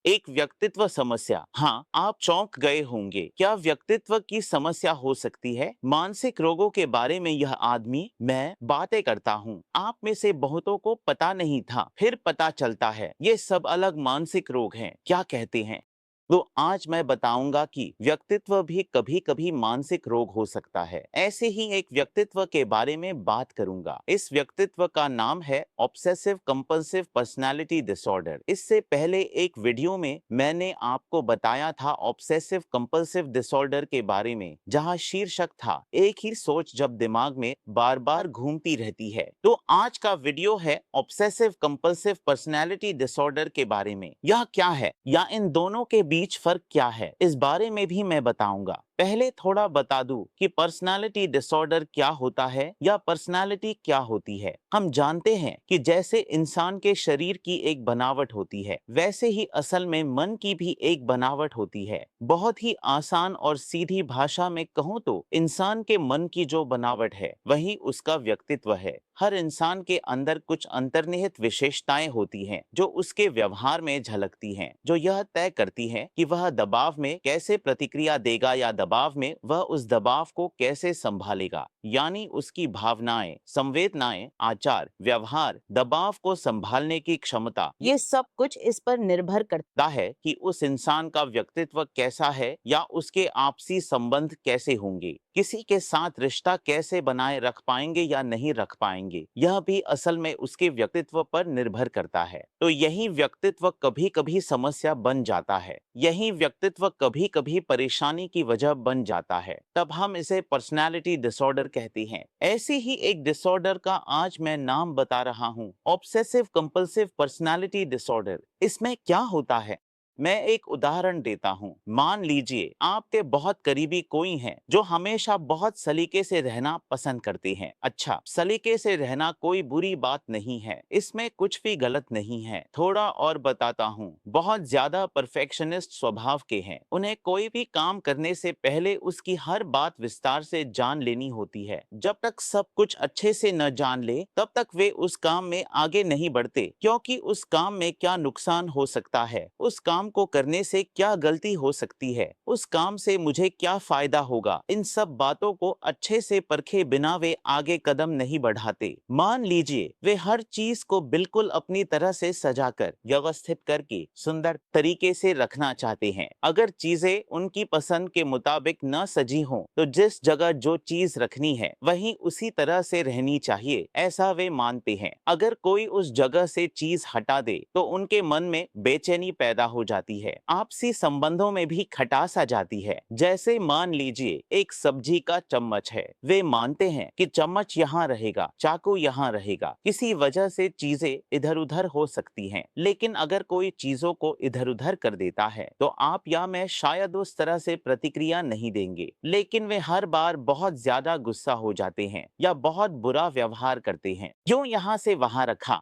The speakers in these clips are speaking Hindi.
एक व्यक्तित्व समस्या। हाँ, आप चौंक गए होंगे। क्या व्यक्तित्व की समस्या हो सकती है? मानसिक रोगों के बारे में यह आदमी मैं बातें करता हूँ। आप में से बहुतों को पता नहीं था, फिर पता चलता है ये सब अलग मानसिक रोग हैं। क्या कहते हैं? तो आज मैं बताऊंगा कि व्यक्तित्व भी कभी-कभी मानसिक रोग हो सकता है। ऐसे ही एक व्यक्तित्व के बारे में बात करूंगा। इस व्यक्तित्व का नाम है ऑब्सेसिव कंपल्सिव पर्सनालिटी डिसऑर्डर। इससे पहले एक वीडियो में मैंने आपको बताया था ऑब्सेसिव कंपल्सिव डिसऑर्डर के बारे में, जहां शीर्षक था एक ही सोच जब दिमाग में बार-बार घूमती रहती है। तो आज का वीडियो है ऑब्सेसिव कंपल्सिव पर्सनालिटी डिसऑर्डर के बारे में। यह क्या है या इन दोनों के बीच फर्क क्या है, इस बारे में भी मैं बताऊंगा। पहले थोड़ा बता दूं कि पर्सनालिटी डिसऑर्डर क्या होता है या पर्सनालिटी क्या होती है। हम जानते हैं कि जैसे इंसान के शरीर की एक बनावट होती है, वैसे ही असल में मन की भी एक बनावट होती है। बहुत ही आसान और सीधी भाषा में कहूँ तो इंसान के मन की जो बनावट है वही उसका व्यक्तित्व है। हर इंसान के अंदर कुछ अंतर्निहित विशेषताएं होती हैं जो उसके व्यवहार में झलकती हैं, जो यह तय करती हैं कि वह दबाव में कैसे प्रतिक्रिया देगा या दबाव में वह उस दबाव को कैसे संभालेगा। यानी उसकी भावनाएं, संवेदनाएं, आचार, व्यवहार, दबाव को संभालने की क्षमता, ये सब कुछ इस पर निर्भर करता है कि उस इंसान का व्यक्तित्व कैसा है या उसके आपसी संबंध कैसे होंगे, किसी के साथ रिश्ता कैसे बनाए रख पाएंगे या नहीं रख पाएंगे। यह भी असल में उसके व्यक्तित्व पर निर्भर करता है। तो यही व्यक्तित्व कभी-कभी समस्या बन जाता है, यही व्यक्तित्व कभी-कभी परेशानी की वजह बन जाता है। तब हम इसे पर्सनालिटी डिसऑर्डर कहते हैं। ऐसे ही एक डिसऑर्डर का आज मैं नाम बता रहा हूँ, ऑब्सेसिव कंपल्सिव पर्सनालिटी डिसऑर्डर। इसमें क्या होता है, मैं एक उदाहरण देता हूँ। मान लीजिए आपके बहुत करीबी कोई हैं जो हमेशा बहुत सलीके से रहना पसंद करते हैं। अच्छा, सलीके से रहना कोई बुरी बात नहीं है, इसमें कुछ भी गलत नहीं है। थोड़ा और बताता हूँ, बहुत ज्यादा परफेक्शनिस्ट स्वभाव के हैं। उन्हें कोई भी काम करने से पहले उसकी हर बात विस्तार से जान लेनी होती है। जब तक सब कुछ अच्छे से न जान ले तब तक वे उस काम में आगे नहीं बढ़ते, क्योंकि उस काम में क्या नुकसान हो सकता है, उस काम को करने से क्या गलती हो सकती है, उस काम से मुझे क्या फायदा होगा, इन सब बातों को अच्छे से परखे बिना वे आगे कदम नहीं बढ़ाते। मान लीजिए वे हर चीज को बिल्कुल अपनी तरह से सजाकर, व्यवस्थित करके, सुंदर तरीके से रखना चाहते हैं। अगर चीजें उनकी पसंद के मुताबिक न सजी हों तो जिस जगह जो चीज रखनी है वहीं उसी तरह से रहनी चाहिए, ऐसा वे मानते हैं। अगर कोई उस जगह से चीज हटा दे तो उनके मन में बेचैनी पैदा हो जाती है। आपसी संबंधों में भी खटास आ जाती है। जैसे मान लीजिए एक सब्जी का चम्मच है, वे मानते हैं कि चम्मच यहाँ रहेगा, चाकू यहाँ रहेगा। किसी वजह से चीजें इधर उधर हो सकती हैं, लेकिन अगर कोई चीजों को इधर उधर कर देता है तो आप या मैं शायद उस तरह से प्रतिक्रिया नहीं देंगे, लेकिन वे हर बार बहुत ज्यादा गुस्सा हो जाते हैं या बहुत बुरा व्यवहार करते हैं। क्यों यहाँ से वहां रखा,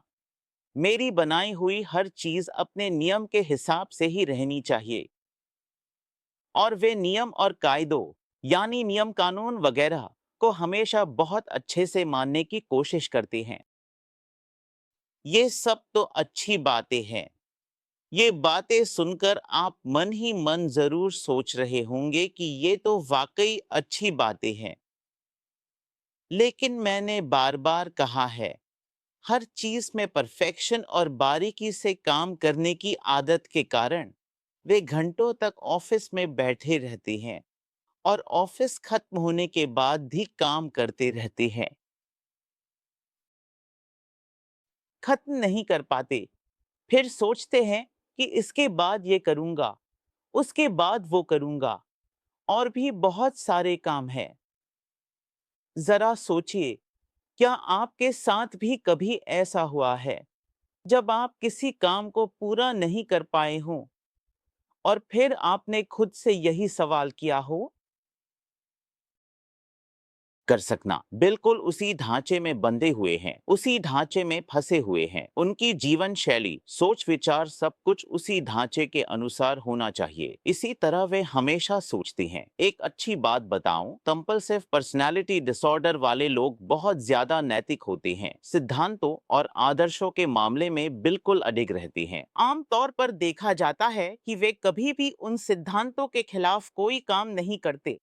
मेरी बनाई हुई हर चीज अपने नियम के हिसाब से ही रहनी चाहिए। और वे नियम और कायदों यानी नियम कानून वगैरह को हमेशा बहुत अच्छे से मानने की कोशिश करते हैं। ये सब तो अच्छी बातें हैं। ये बातें सुनकर आप मन ही मन जरूर सोच रहे होंगे कि ये तो वाकई अच्छी बातें हैं। लेकिन मैंने बार बार कहा है, हर चीज में परफेक्शन और बारीकी से काम करने की आदत के कारण वे घंटों तक ऑफिस में बैठे रहते हैं और ऑफिस खत्म होने के बाद भी काम करते रहते हैं, खत्म नहीं कर पाते। फिर सोचते हैं कि इसके बाद ये करूंगा, उसके बाद वो करूंगा, और भी बहुत सारे काम हैं। जरा सोचिए, क्या आपके साथ भी कभी ऐसा हुआ है जब आप किसी काम को पूरा नहीं कर पाए हों और फिर आपने खुद से यही सवाल किया हो, कर सकना, बिल्कुल उसी ढांचे में बंधे हुए हैं, उसी ढांचे में फंसे हुए हैं। उनकी जीवन शैली, सोच विचार सब कुछ उसी ढांचे के अनुसार होना चाहिए। इसी तरह वे हमेशा सोचते हैं। एक अच्छी बात बताऊं, कंपल्सिव पर्सनालिटी डिसऑर्डर वाले लोग बहुत ज्यादा नैतिक होते हैं, सिद्धांतों और आदर्शों के मामले में बिल्कुल अडिग रहते हैं। आमतौर पर देखा जाता है कि वे कभी भी उन सिद्धांतों के खिलाफ कोई काम नहीं करते।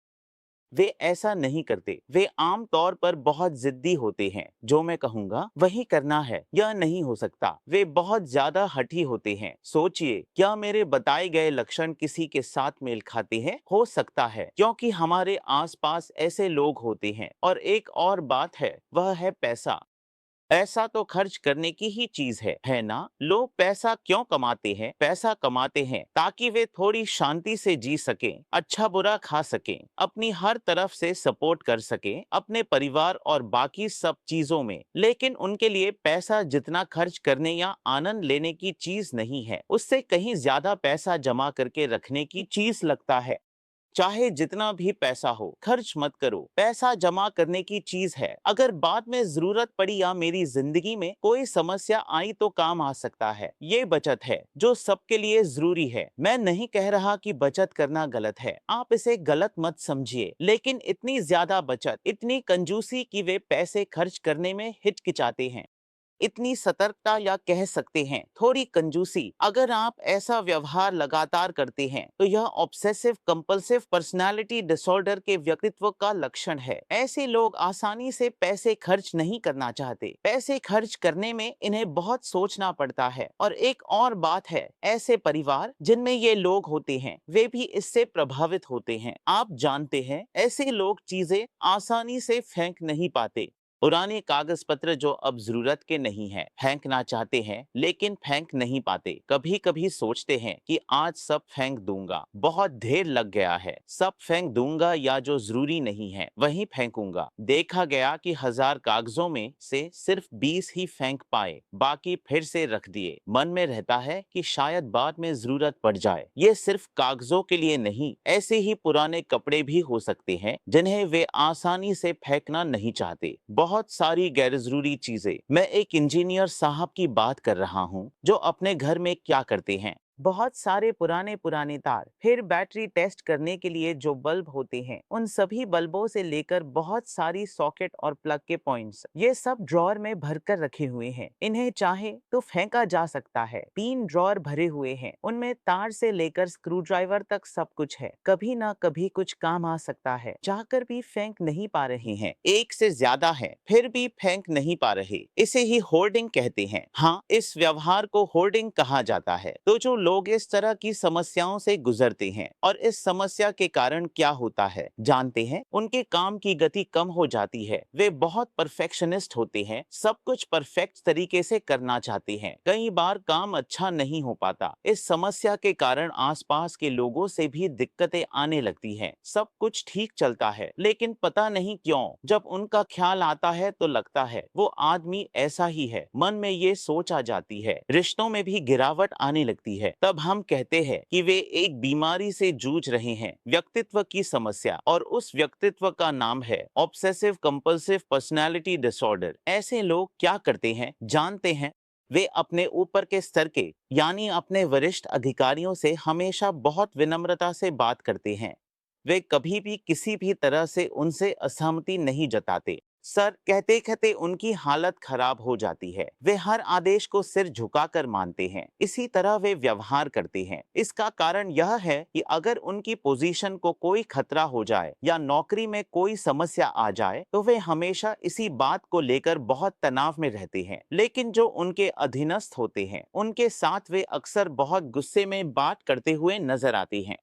वे ऐसा नहीं करते। वे आम तौर पर बहुत जिद्दी होते हैं। जो मैं कहूंगा वही करना है, यह नहीं हो सकता। वे बहुत ज्यादा हठी होते हैं। सोचिए, क्या मेरे बताए गए लक्षण किसी के साथ मेल खाते हैं? हो सकता है, क्योंकि हमारे आसपास ऐसे लोग होते हैं। और एक और बात है, वह है पैसा। ऐसा तो खर्च करने की ही चीज है ना? लोग पैसा क्यों कमाते हैं? पैसा कमाते हैं ताकि वे थोड़ी शांति से जी सकें, अच्छा बुरा खा सकें, अपनी हर तरफ से सपोर्ट कर सकें, अपने परिवार और बाकी सब चीजों में। लेकिन उनके लिए पैसा जितना खर्च करने या आनंद लेने की चीज नहीं है, उससे कहीं ज्यादा पैसा जमा करके रखने की चीज लगता है। चाहे जितना भी पैसा हो, खर्च मत करो। पैसा जमा करने की चीज है। अगर बाद में जरूरत पड़ी या मेरी जिंदगी में कोई समस्या आई तो काम आ सकता है। ये बचत है जो सबके लिए जरूरी है। मैं नहीं कह रहा कि बचत करना गलत है, आप इसे गलत मत समझिए। लेकिन इतनी ज्यादा बचत, इतनी कंजूसी कि वे पैसे खर्च करने में हिचकिचाते हैं, इतनी सतर्कता या कह सकते हैं थोड़ी कंजूसी, अगर आप ऐसा व्यवहार लगातार करते हैं तो यह ऑब्सेसिव कंपल्सिव पर्सनालिटी डिसऑर्डर के व्यक्तित्व का लक्षण है। ऐसे लोग आसानी से पैसे खर्च नहीं करना चाहते। पैसे खर्च करने में इन्हें बहुत सोचना पड़ता है। और एक और बात है, ऐसे परिवार जिनमें ये लोग होते हैं वे भी इससे प्रभावित होते हैं। आप जानते हैं, ऐसे लोग चीजें आसानी से फेंक नहीं पाते। पुराने कागज पत्र जो अब जरूरत के नहीं है, फेंकना चाहते हैं लेकिन फेंक नहीं पाते। कभी कभी सोचते हैं कि आज सब फेंक दूंगा, बहुत ढेर लग गया है, सब फेंक दूंगा या जो जरूरी नहीं है वही फेंकूंगा। देखा गया कि 1000 कागजों में से सिर्फ 20 ही फेंक पाए, बाकी फिर से रख दिए। मन में रहता है कि शायद बाद में जरूरत पड़ जाए। ये सिर्फ कागजों के लिए नहीं, ऐसे ही पुराने कपड़े भी हो सकते हैं जिन्हें वे आसानी से फेंकना नहीं चाहते। बहुत सारी गैर जरूरी चीजें। मैं एक इंजीनियर साहब की बात कर रहा हूँ जो अपने घर में क्या करते हैं, बहुत सारे पुराने तार, फिर बैटरी टेस्ट करने के लिए जो बल्ब होते हैं, उन सभी बल्बों से लेकर बहुत सारी सॉकेट और प्लग के पॉइंट्स, ये सब ड्रॉअर में भरकर रखे हुए हैं। इन्हें चाहे तो फेंका जा सकता है। 3 ड्रॉअर भरे हुए हैं, उनमें तार से लेकर स्क्रू ड्राइवर तक सब कुछ है। कभी ना कभी कुछ काम आ सकता है। चाहकर भी फेंक नहीं पा रहे हैं। एक से ज्यादा है, फिर भी फेंक नहीं पा रहे। इसे ही होर्डिंग कहते हैं। हाँ, इस व्यवहार को होर्डिंग कहा जाता है। तो जो लोग इस तरह की समस्याओं से गुजरते हैं और इस समस्या के कारण क्या होता है जानते हैं, उनके काम की गति कम हो जाती है। वे बहुत परफेक्शनिस्ट होते हैं, सब कुछ परफेक्ट तरीके से करना चाहते हैं। कई बार काम अच्छा नहीं हो पाता। इस समस्या के कारण आसपास के लोगों से भी दिक्कतें आने लगती हैं। सब कुछ ठीक चलता है लेकिन पता नहीं क्यों जब उनका ख्याल आता है तो लगता है वो आदमी ऐसा ही है। मन में ये सोच आ जाती है। रिश्तों में भी गिरावट आने लगती है। तब हम कहते हैं कि वे एक बीमारी से जूझ रहे हैं, व्यक्तित्व की समस्या, और उस व्यक्तित्व का नाम है ऑब्सेसिव कंपल्सिव पर्सनालिटी डिसऑर्डर। ऐसे लोग क्या करते हैं जानते हैं? वे अपने ऊपर के स्तर के यानी अपने वरिष्ठ अधिकारियों से हमेशा बहुत विनम्रता से बात करते हैं। वे कभी भी किसी भी तरह से उनसे असहमति नहीं जताते। सर कहते कहते उनकी हालत खराब हो जाती है। वे हर आदेश को सिर झुकाकर मानते हैं। इसी तरह वे व्यवहार करते हैं। इसका कारण यह है कि अगर उनकी पोजीशन को कोई खतरा हो जाए या नौकरी में कोई समस्या आ जाए तो वे हमेशा इसी बात को लेकर बहुत तनाव में रहते हैं। लेकिन जो उनके अधीनस्थ होते हैं उनके साथ वे अक्सर बहुत गुस्से में बात करते हुए नजर आते हैं।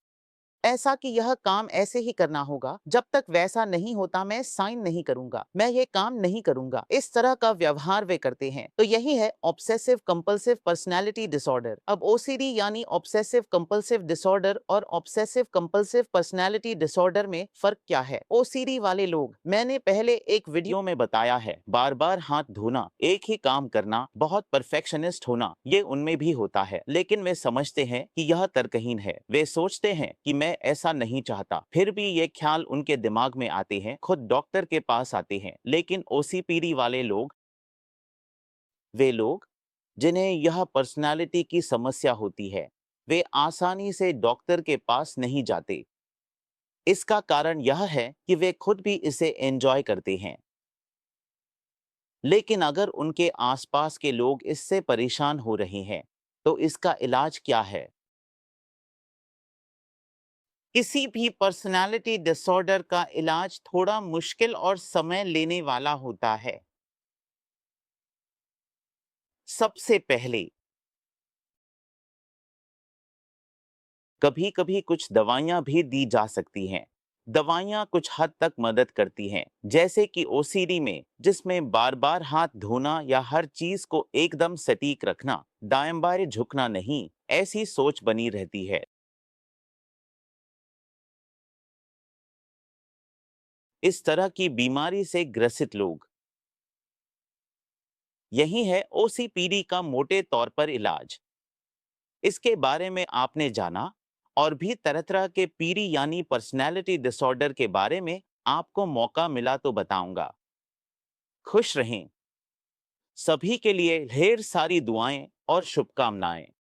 ऐसा कि यह काम ऐसे ही करना होगा, जब तक वैसा नहीं होता मैं साइन नहीं करूंगा, मैं ये काम नहीं करूंगा। इस तरह का व्यवहार वे करते हैं। तो यही है ऑब्सेसिव कंपल्सिव पर्सनालिटी डिसऑर्डर। अब ओसीडी यानी ऑब्सेसिव कंपल्सिव डिसऑर्डर और ऑब्सेसिव कंपल्सिव पर्सनालिटी डिसऑर्डर में फर्क क्या है? ओसीडी वाले लोग, मैंने पहले एक वीडियो में बताया है, बार बार हाथ धोना, एक ही काम करना, बहुत परफेक्शनिस्ट होना, ये उनमें भी होता है। लेकिन वे समझते हैं कि यह तर्कहीन है। वे सोचते हैं कि मैं मैं ऐसा नहीं चाहता। फिर भी ये ख्याल उनके दिमाग में आते हैं, खुद डॉक्टर के पास आते हैं। लेकिन ओसीपीडी वाले लोग, वे लोग जिन्हें यह पर्सनालिटी की समस्या होती है, वे आसानी से डॉक्टर के पास नहीं जाते। इसका कारण यह है कि वे खुद भी इसे एंजॉय करते हैं। लेकिन अगर उनके आसपास के लोग इससे परेशान हो रहे हैं, तो इसका इलाज क्या है? किसी भी पर्सनालिटी डिसऑर्डर का इलाज थोड़ा मुश्किल और समय लेने वाला होता है। सबसे पहले कभी-कभी कुछ दवाइयां भी दी जा सकती हैं। दवाइयां कुछ हद तक मदद करती हैं, जैसे कि ओसीडी में, जिसमें बार-बार हाथ धोना या हर चीज को एकदम सटीक रखना, दाएं-बाएं झुकना नहीं, ऐसी सोच बनी रहती है। इस तरह की बीमारी से ग्रसित लोग, यही है ओसीपीडी का मोटे तौर पर इलाज। इसके बारे में आपने जाना, और भी तरह-तरह के पीडी यानी पर्सनैलिटी डिसऑर्डर के बारे में आपको मौका मिला तो बताऊंगा। खुश रहें। सभी के लिए ढेर सारी दुआएं और शुभकामनाएं।